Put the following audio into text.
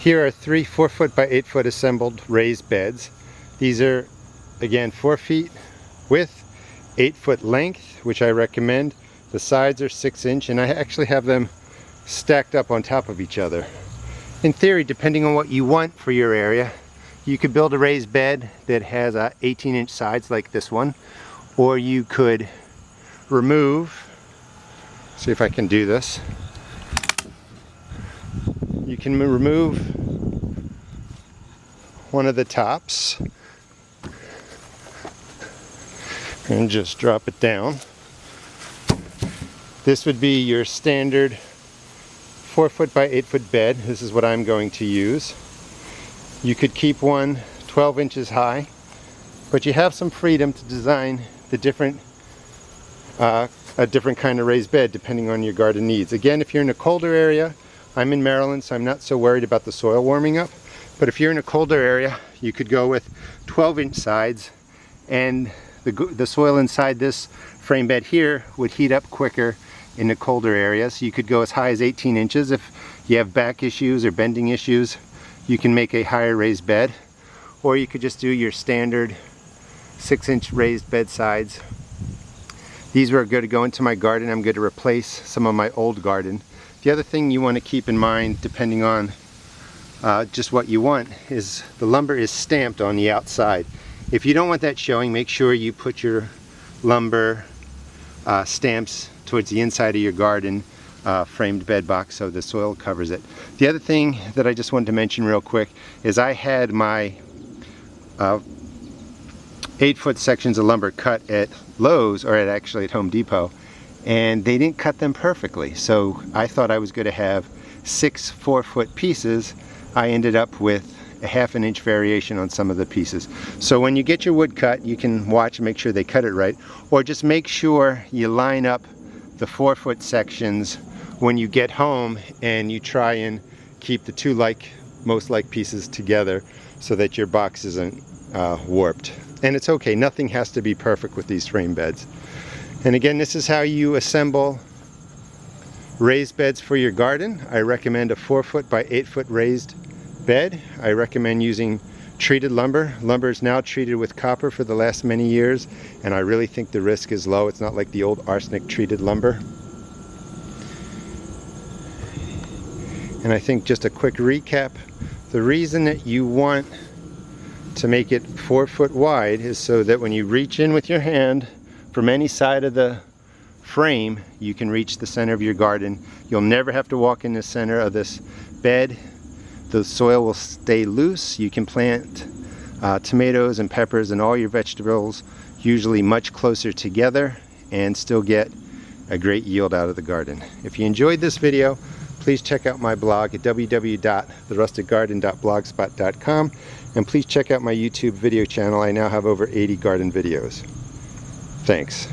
Here are 3 4-foot by 8-foot assembled raised beds. These are, again, 4 feet width, 8-foot length, which I recommend. The sides are 6-inch, and I actually have them stacked up on top of each other. In theory, depending on what you want for your area, you could build a raised bed that has 18-inch sides like this one, or you could remove, see if I can do this, you can remove one of the tops and just drop it down. This would be your standard 4-foot by 8-foot bed. This is what I'm going to use. You could keep one 12 inches high, but you have some freedom to design the a different kind of raised bed depending on your garden needs. Again, if you're in a colder area, I'm in Maryland, so I'm not so worried about the soil warming up. But if you're in a colder area, you could go with 12-inch sides, and the soil inside this frame bed here would heat up quicker in the colder areas. You could go as high as 18 inches. If you have back issues or bending issues, you can make a higher raised bed. Or you could just do your standard 6-inch raised bed sides. These were going to go into my garden. I'm going to replace some of my old garden. The other thing you want to keep in mind, depending on just what you want, is the lumber is stamped on the outside. If you don't want that showing, make sure you put your lumber stamps towards the inside of your garden framed bed box so the soil covers it. The other thing that I just wanted to mention real quick is I had my 8-foot sections of lumber cut at Lowe's, or actually at Home Depot, and they didn't cut them perfectly. So I thought I was going to have 6 4-foot pieces. I ended up with a 1/2 inch variation on some of the pieces. So when you get your wood cut, you can watch and make sure they cut it right, or just make sure you line up the 4-foot sections when you get home and you try and keep the two most like pieces together so that your box isn't warped. And it's okay, nothing has to be perfect with these frame beds. And again, this is how you assemble raised beds for your garden. I recommend a 4-foot by 8-foot raised bed. I recommend using treated lumber. Lumber is now treated with copper for the last many years, and I really think the risk is low. It's not like the old arsenic treated lumber. And I think, just a quick recap, the reason that you want to make it 4 foot wide is so that when you reach in with your hand from any side of the frame, you can reach the center of your garden. You'll never have to walk in the center of this bed. The soil will stay loose. You can plant tomatoes and peppers and all your vegetables usually much closer together and still get a great yield out of the garden. If you enjoyed this video, please check out my blog at www.therustedgarden.blogspot.com, and please check out my YouTube video channel. I now have over 80 garden videos. Thanks.